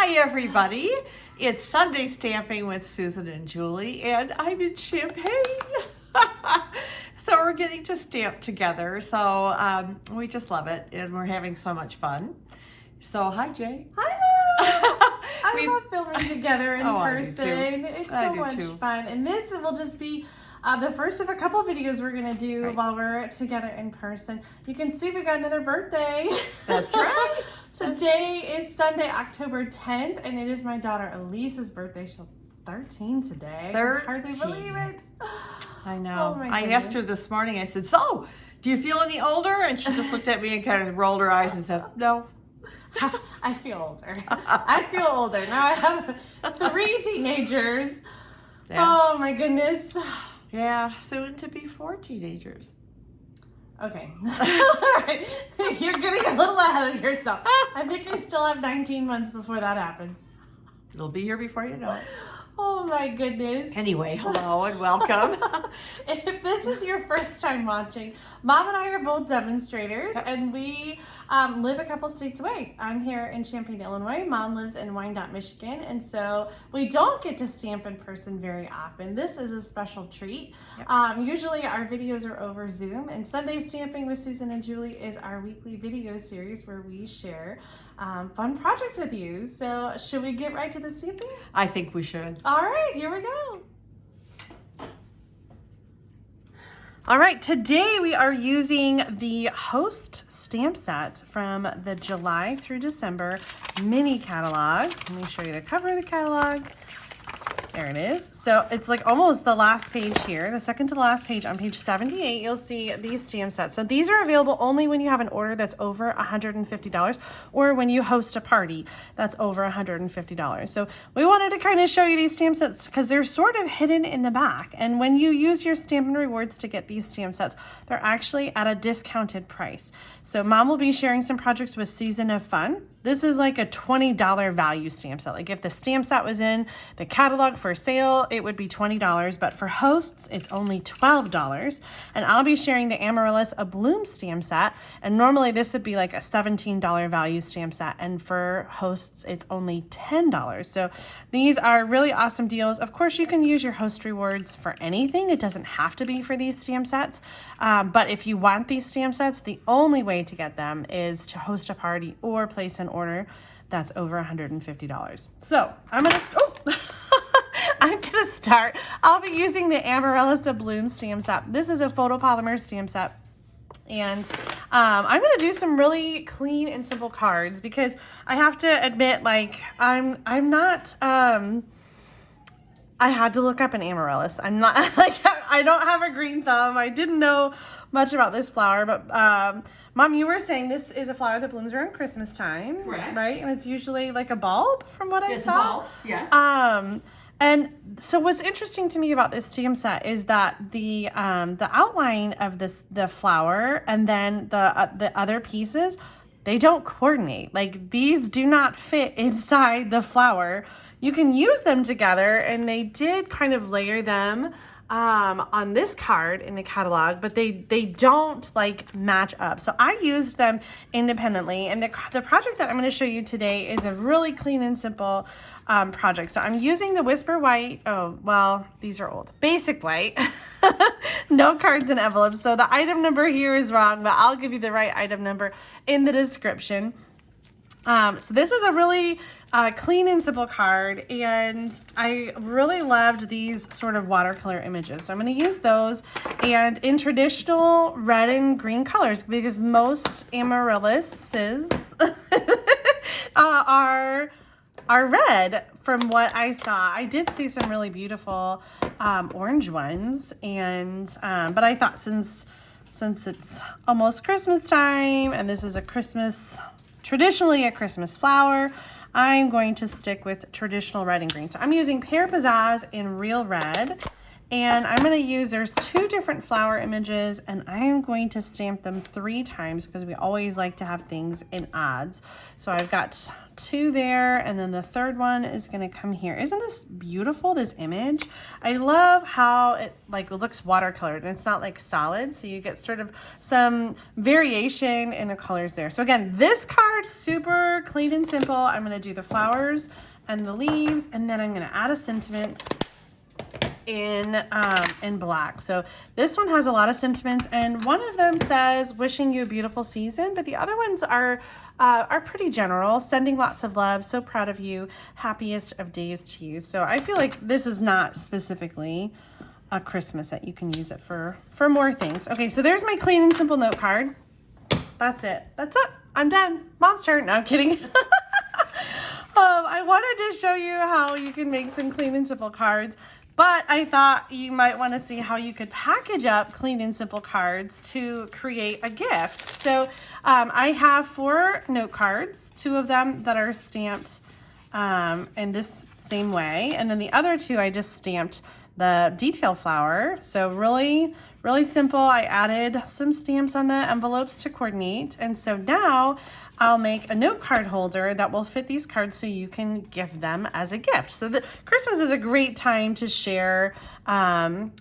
Hi everybody, it's Sunday Stamping with Susan and Julie, and I'm in Champaign. So we're getting to stamp together, so we just love it, and we're having so much fun. So hi Jay. Hi Mom! I love filming together in person. It's so much fun, and this will just be the first of a couple videos we're gonna do while we're together in person. You can see we got another birthday. That's right. Today is Sunday, October 10th, and it is my daughter Elise's birthday. She'll 13 today. 13. I hardly believe it. I know. Oh I asked her this morning, I said, so, do you feel any older? And she just looked at me and kind of rolled her eyes and said, no. I feel older. I feel older. Now I have 3 teenagers. Yeah. Oh my goodness. Yeah, soon to be 4 teenagers. Okay. You're getting a little ahead of yourself. I think I still have 19 months before that happens. It'll be here before you know it. Oh my goodness. Anyway, hello and welcome. If this is your first time watching, Mom and I are both demonstrators, and we live a couple states away. I'm here in Champaign, Illinois. Mom lives in Wyandotte, Michigan, and so we don't get to stamp in person very often. This is a special treat. Yep. Usually our videos are over Zoom, and Sunday Stamping with Susan and Julie is our weekly video series where we share fun projects with you. So should we get right to the stamping? I think we should. All right, here we go. All right, today we are using the Host stamp set from the July through December mini catalog. Let me show you the cover of the catalog. There it is. So it's like almost the last page here, the second to the last page. On page 78, you'll see these stamp sets. So these are available only when you have an order that's over $150 or when you host a party that's over $150. So we wanted to kind of show you these stamp sets because they're sort of hidden in the back. And when you use your Stampin' Rewards to get these stamp sets, they're actually at a discounted price. So Mom will be sharing some projects with Season of Fun. This is like a $20 value stamp set. Like if the stamp set was in the catalog for sale, it would be $20, but for hosts, it's only $12. And I'll be sharing the Amaryllis Alboom stamp set, and normally this would be like a $17 value stamp set, and for hosts, it's only $10. So these are really awesome deals. Of course, you can use your host rewards for anything. It doesn't have to be for these stamp sets, but if you want these stamp sets, the only way to get them is to host a party or place an order that's over $150. So I'm gonna start. I'll be using the Amaryllis Alboom stamp set. This is a photopolymer stamp set, and I'm gonna do some really clean and simple cards because I have to admit, like I'm not. I had to look up an Amaryllis. I'm not like I don't have a green thumb. I didn't know much about this flower, but Mom, you were saying this is a flower that blooms around Christmas time, correct? Right, and it's usually like a bulb, from what I saw. A bulb, yes. And so what's interesting to me about this stamp set is that the outline of the flower and then the other pieces, they don't coordinate. Like these do not fit inside the flower. You can use them together, and they did kind of layer them on this card in the catalog, but they don't like match up. So I used them independently, and the project that I'm going to show you today is a really clean and simple project. So I'm using the Whisper White, these are old, Basic White, note cards and envelopes. So the item number here is wrong, but I'll give you the right item number in the description. So this is a really clean and simple card, and I really loved these sort of watercolor images. So I'm going to use those, and in traditional red and green colors, because most Amaryllises are red from what I saw. I did see some really beautiful orange ones, and but I thought since it's almost Christmas time, and this is traditionally a Christmas flower, I'm going to stick with traditional red and green. So I'm using Pear Pizzazz in Real Red, and I'm going to use, there's 2 different flower images, and I am going to stamp them 3 times because we always like to have things in odds. So I've got 2 there, and then the third one is going to come here. Isn't this beautiful, this image? I love how it like looks watercolored and it's not like solid, so you get sort of some variation in the colors there. So again, this card, super clean and simple. I'm going to do the flowers and the leaves, and then I'm going to add a sentiment in black. So this one has a lot of sentiments, and one of them says wishing you a beautiful season, but the other ones are pretty general, sending lots of love, so proud of you, happiest of days to you. So I feel like this is not specifically a Christmas set. You can use it for more things. Okay, so there's my clean and simple note card. That's it. I'm done. Mom's turn. No, I'm kidding. I wanted to show you how you can make some clean and simple cards, but I thought you might want to see how you could package up clean and simple cards to create a gift. So I have 4 note cards, 2 of them that are stamped in this same way, and then the other 2 I just stamped the detail flower. So really simple. I added some stamps on the envelopes to coordinate, and so now I'll make a note card holder that will fit these cards so you can give them as a gift. So Christmas is a great time to share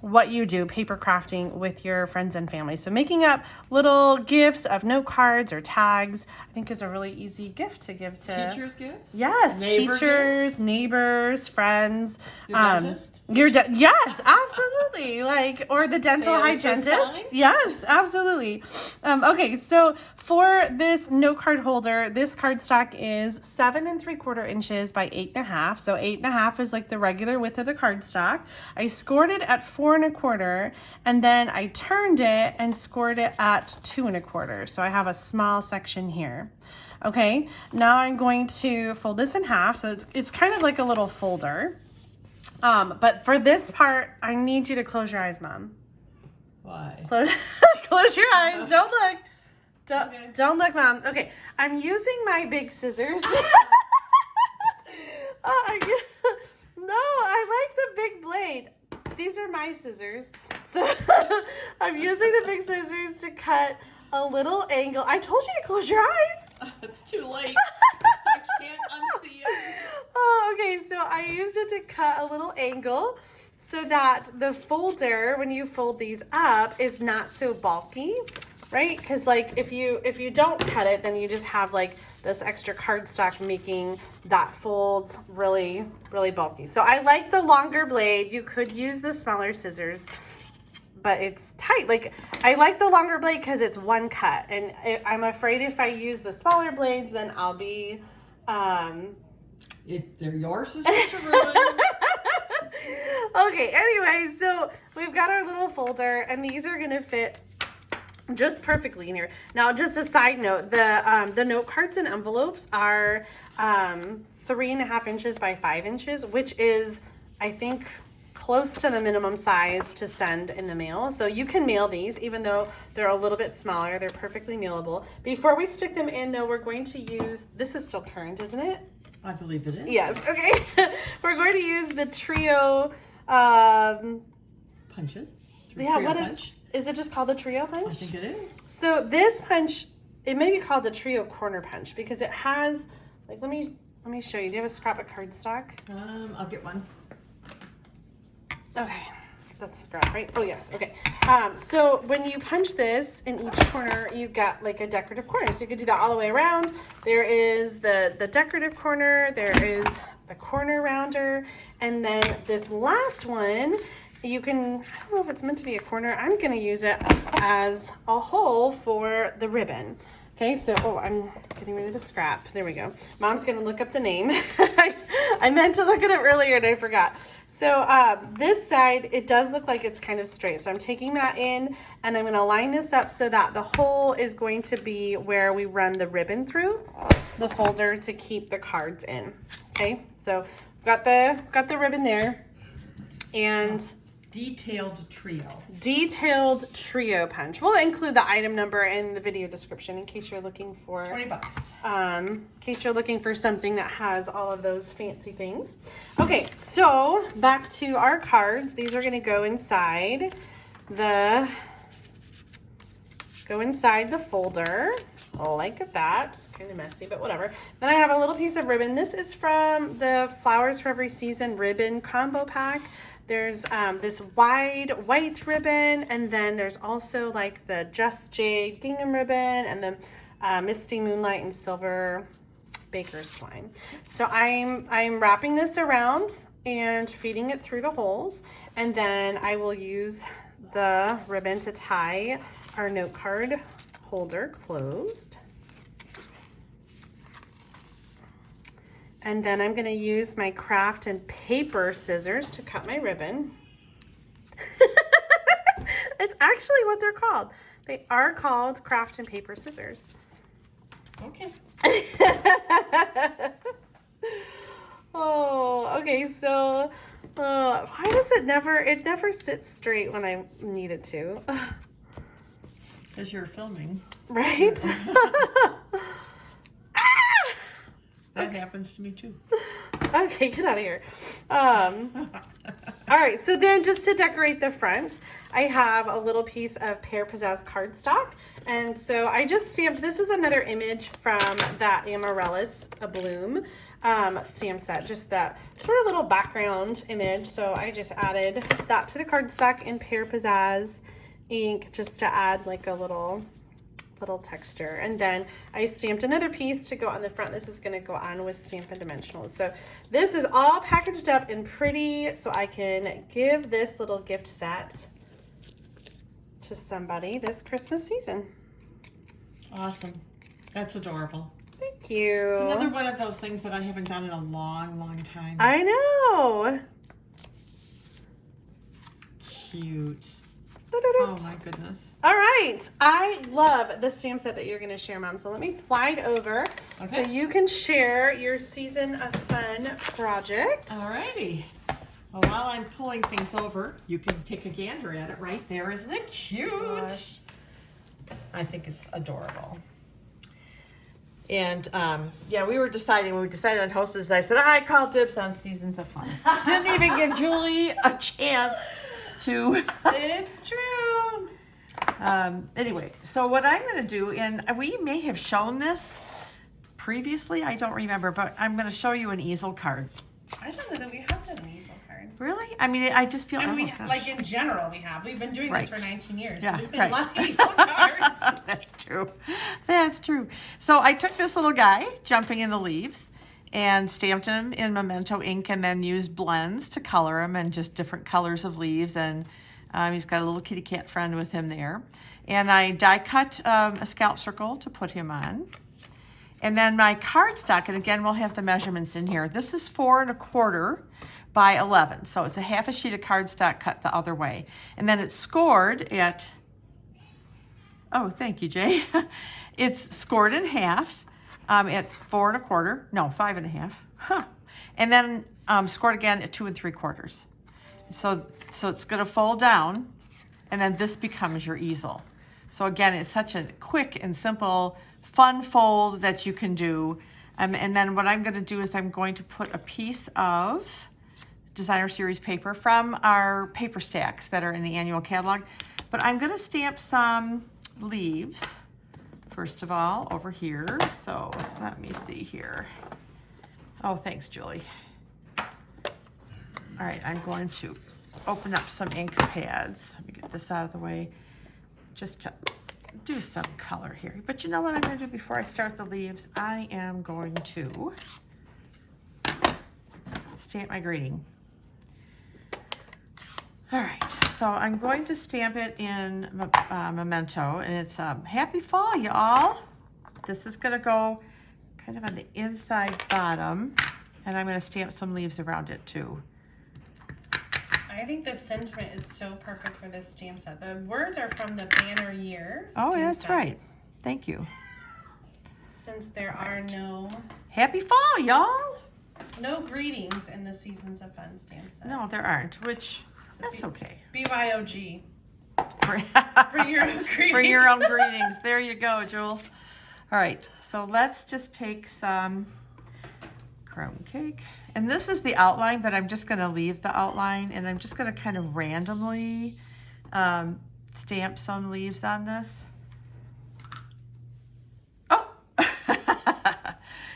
what you do, paper crafting, with your friends and family. So making up little gifts of note cards or tags, I think is a really easy gift to give to Teachers' gifts? Yes, teachers, neighbors, friends. Your dentist? Yes, absolutely. Or the dental hygienist. Yes, absolutely. Okay, so for this note card holder, this cardstock is 7 3/4 inches by 8 1/2. So 8 1/2 is like the regular width of the cardstock. I scored it at 4 1/4, and then I turned it and scored it at 2 1/4. So I have a small section here. Okay, now I'm going to fold this in half. So it's kind of like a little folder. But for this part, I need you to close your eyes, Mom. Why? Close your eyes. Don't look. Okay. Don't look, Mom. Okay, I'm using my big scissors. No, I like the big blade. These are my scissors. So I'm using the big scissors to cut a little angle. I told you to close your eyes. It's too late. I can't unsee it. Oh, okay, so I used it to cut a little angle so that the folder, when you fold these up, is not so bulky, right? Because if you don't cut it, then you just have this extra cardstock making that fold really, really bulky. So I like the longer blade. You could use the smaller scissors, but it's tight. I like the longer blade because it's one cut, and I'm afraid if I use the smaller blades, then I'll be they're your scissors to ruin. Okay, anyway, so we've got our little folder, and these are gonna fit just perfectly in here. Now, just a side note, the note cards and envelopes are 3 1/2 inches by 5 inches, which is, I think, close to the minimum size to send in the mail. So you can mail these, even though they're a little bit smaller. They're perfectly mailable. Before we stick them in, though, we're going to use, this is still current, isn't it? I believe it is. Yes, okay. We're going to use the trio punches. Yeah, Trio what punch. is it just called the trio punch? I think it is. So this punch, it may be called the trio corner punch because it has, let me show you. Do you have a scrap of cardstock? I'll get one. Okay, that's scrap, right? Oh yes, okay. So when you punch this in each corner, you got a decorative corner. So you could do that all the way around. There is the decorative corner, there is the corner rounder, and then this last one, you can, I don't know if it's meant to be a corner. I'm gonna use it as a hole for the ribbon. Okay, so, I'm getting rid of the scrap. There we go. Mom's gonna look up the name. I meant to look at it earlier and I forgot. So this side, it does look like it's kind of straight. So I'm taking that in and I'm gonna line this up so that the hole is going to be where we run the ribbon through the folder to keep the cards in. Okay, so got the ribbon there, and detailed trio punch. We'll include the item number in the video description in case you're looking for $20. in case you're looking for something that has all of those fancy things. Okay, so back to our cards. These are going to go inside the folder. like that. It's kind of messy, but whatever. Then I have a little piece of ribbon. This is from the Flowers for Every Season ribbon combo pack. There's this wide white ribbon, and then there's also like the Just Jade gingham ribbon, and the Misty Moonlight and Silver Baker's Twine. So I'm wrapping this around and feeding it through the holes, and then I will use the ribbon to tie our note card holder closed. And then I'm going to use my craft and paper scissors to cut my ribbon. It's actually what they're called. They are called craft and paper scissors. Okay. Oh, okay, so why does it never sits straight when I need it to? Because you're filming. Right? That happens to me too. Okay, get out of here. All right, so then just to decorate the front, I have a little piece of Pear Pizzazz cardstock. And so I just stamped, this is another image from that Amaryllis Alboom stamp set, just that sort of little background image. So I just added that to the cardstock in Pear Pizzazz ink just to add like a little texture. And then I stamped another piece to go on the front. This is going to go on with Stampin' Dimensionals. So this is all packaged up and pretty, so I can give this little gift set to somebody this Christmas season. Awesome. That's adorable. Thank you. It's another one of those things that I haven't done in a long, long time. I know. Cute. Oh my goodness. All right, I love the stamp set that you're going to share, Mom. So let me slide over so you can share your Season of Fun project. All righty. Well, while I'm pulling things over, you can take a gander at it right there. Isn't it cute? Gosh. I think it's adorable. And yeah, when we decided on hostess, I said, I call dibs on Seasons of Fun. Didn't even give Julie a chance to. It's true. Anyway, so what I'm going to do, and we may have shown this previously, I don't remember, but I'm going to show you an easel card. I don't know that we have done an easel card. Really? I mean, I just feel like in general we have. We've been doing this for 19 years. Yeah, We've been a lot of easel cards. That's true. That's true. So I took this little guy jumping in the leaves and stamped him in Memento ink, and then used blends to color him and just different colors of leaves. And he's got a little kitty cat friend with him there. And I die cut a scalp circle to put him on. And then my cardstock, and again, we'll have the measurements in here. This is 4 1/4 by 11. So it's a half a sheet of cardstock cut the other way. And then it's scored at, oh, thank you, Jay. It's scored in half at 4 1/4, no, 5 1/2. Huh. And then scored again at 2 3/4. So it's going to fold down, and then this becomes your easel. So again, it's such a quick and simple, fun fold that you can do. And then what I'm going to do is I'm going to put a piece of Designer Series paper from our paper stacks that are in the annual catalog. But I'm going to stamp some leaves, first of all, over here. So let me see here. Oh, thanks, Julie. All right, I'm going to open up some ink pads. Let me get this out of the way just to do some color here. But you know what I'm going to do before I start the leaves? I am going to stamp my greeting. All right, so I'm going to stamp it in Memento, and it's Happy Fall, y'all. This is going to go kind of on the inside bottom, and I'm going to stamp some leaves around it too. I think the sentiment is so perfect for this stamp set. The words are from the Banner Year. Oh, that's right. Thank you. Since there are no Happy Fall, y'all. No greetings in the Seasons of Fun stamp set. No, there aren't, which that's okay. BYOG. For your own greetings. For your own greetings. There you go, Jules. All right, so let's just take some crumb cake. And this is the outline, but I'm just going to leave the outline, and I'm just going to kind of randomly stamp some leaves on this. Oh,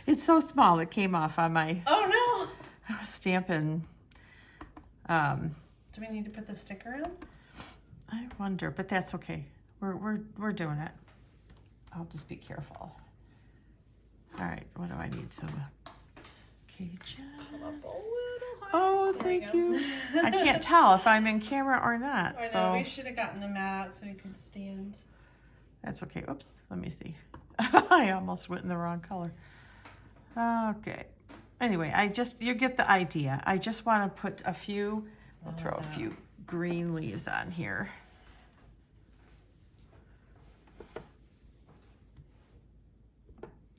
It's so small it came off on my Oh Stampin'. no! Do we need to put the sticker in? I wonder, but that's okay. We're doing it. I'll just be careful. All right, what do I need? Some Cajun. Oh, thank you. I can't tell if I'm in camera or not. I know, so we should have gotten the mat out so we could stand. that's okay. Oops, let me see. I almost went in the wrong color. Okay. Anyway, you get the idea. I just want to put a few, I'll throw a few green leaves on here.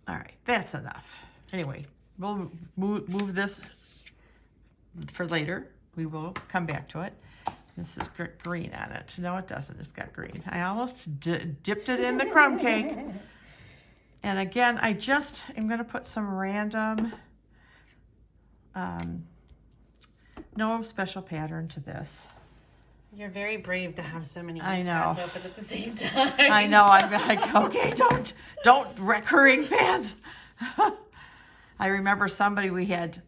All right, that's enough. Anyway, we'll move this for later. We will come back to it. This is green on it. No, it doesn't. It's got green. I almost dipped it in the crumb cake. And again, I'm going to put some random, no special pattern to this. You're very brave to have so many I know. pads open at the same time. I know. I'm like, okay, don't recurring pads. I remember somebody, we had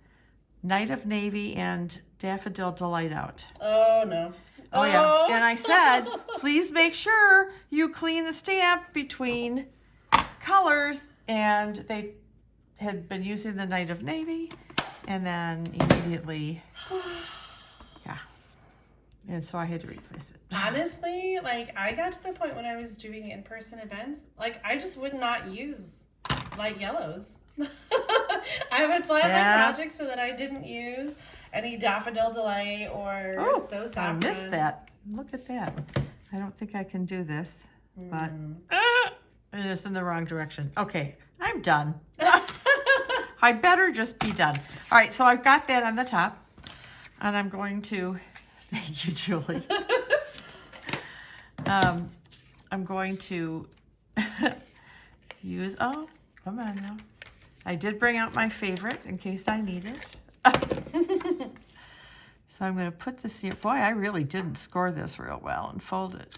Night of Navy and Daffodil Delight out. Oh, no. Oh, yeah. And I said, please make sure you clean the stamp between colors. And they had been using the Night of Navy. And then immediately, yeah. And so I had to replace it. Honestly, like, I got to the point when I was doing in-person events, like, I just would not use light yellows. I would plan my projects so that I didn't use any Daffodil Delay or So Saffron. I missed that. Look at that. I don't think I can do this, but it is in the wrong direction. Okay, I'm done. I better just be done. All right, so I've got that on the top, and I'm going to, thank you, Julie. I'm going to use, oh, come on now. I did bring out my favorite in case I need it. So I'm going to put this here. Boy, I really didn't score this real well and fold it.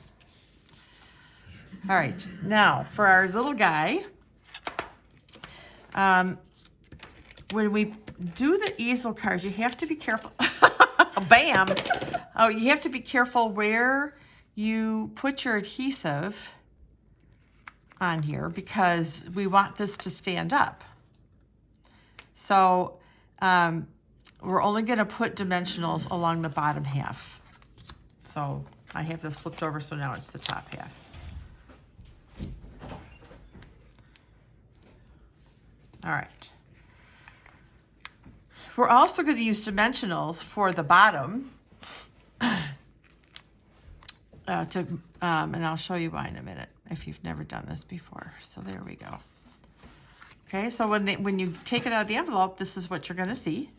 All right, now for our little guy, when we do the easel cards, you have to be careful. Bam! Oh, you have to be careful where you put your adhesive on here because we want this to stand up. So we're only going to put dimensionals along the bottom half. So I have this flipped over, so now it's the top half. All right. We're also going to use dimensionals for the bottom. And I'll show you why in a minute if you've never done this before. So there we go. Okay, so when you take it out of the envelope, this is what you're going to see.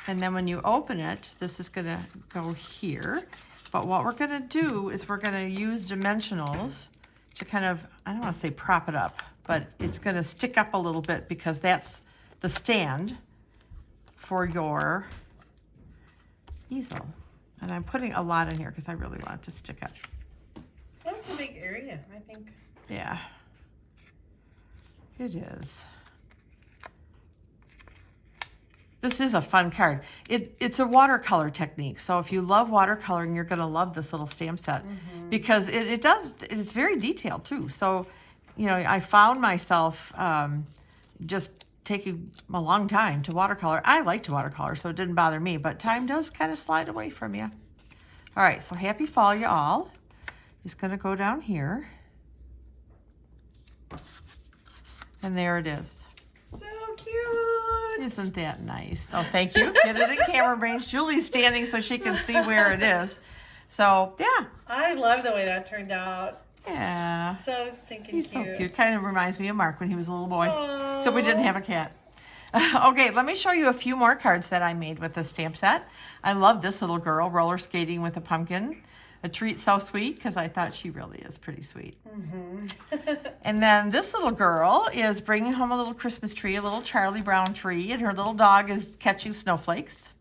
And then when you open it, this is going to go here. But what we're going to do is we're going to use dimensionals to kind of, I don't want to say prop it up, but it's going to stick up a little bit because that's the stand for your easel. And I'm putting a lot in here because I really want it to stick up. That's a big area, I think. Yeah, it is. This is a fun card. It's a watercolor technique. So if you love watercoloring, you're gonna love this little stamp set because it's very detailed too. So, you know, I found myself just taking a long time to watercolor. I like to watercolor, so it didn't bother me, but time does kind of slide away from you. All right, so happy fall, you all. Just gonna go down here. And there it is. So cute. Isn't that nice? Oh, thank you. Get it in camera range. Julie's standing so she can see where it is. So, yeah. I love the way that turned out. Yeah. So stinking He's cute. so cute. Kind of reminds me of Mark when he was a little boy. Aww. So we didn't have a cat. Okay, let me show you a few more cards that I made with this stamp set. I love this little girl roller skating with a pumpkin. A treat so sweet because I thought she really is pretty sweet. And then this little girl is bringing home a little Christmas tree, a little Charlie Brown tree, and her little dog is catching snowflakes.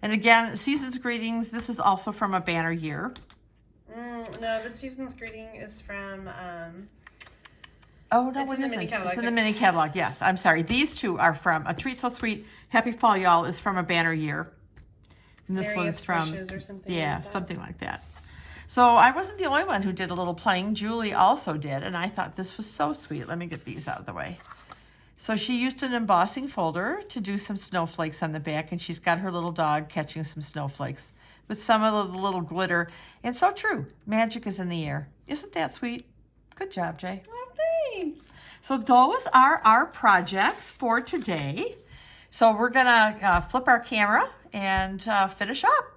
And again, season's greetings. This is also from a banner year. No, the season's greeting is from Oh, no, It's it in the isn't. mini catalog. It's in the mini catalog, yes. I'm sorry. These two are from A Treat So Sweet, Happy Fall, Y'all is from A Banner Year. And this Various one's from, Wishes or something yeah, like that. something like that. So I wasn't the only one who did a little playing. Julie also did, and I thought this was so sweet. Let me get these out of the way. So she used an embossing folder to do some snowflakes on the back, and she's got her little dog catching some snowflakes with some of the little glitter. And so true, magic is in the air. Isn't that sweet? Good job, Jay. Oh, thanks. So those are our projects for today. So we're gonna flip our camera and finish up.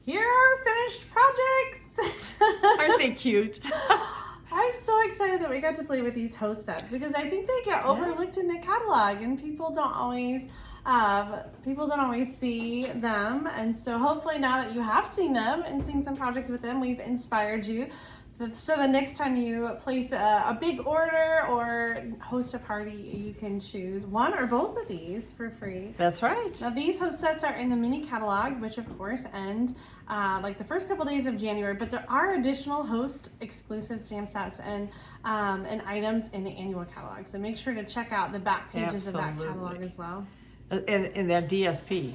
Here are finished projects. Aren't they cute? I'm so excited that we got to play with these host sets because I think they get overlooked in the catalog and people don't always see them. And so hopefully now that you have seen them and seen some projects with them, we've inspired you. So the next time you place a big order or host a party, you can choose one or both of these for free. That's right. Now these host sets are in the mini catalog, which of course end like the first couple days of January, but there are additional host exclusive stamp sets and items in the annual catalog. So make sure to check out the back pages of that catalog as well. In that DSP.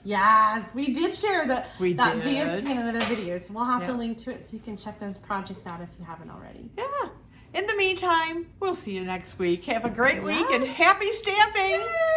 Yes, we did share that did. DSP in another video, so we'll have to link to it so you can check those projects out if you haven't already. Yeah. In the meantime, we'll see you next week. Have a great week and happy stamping. Yay!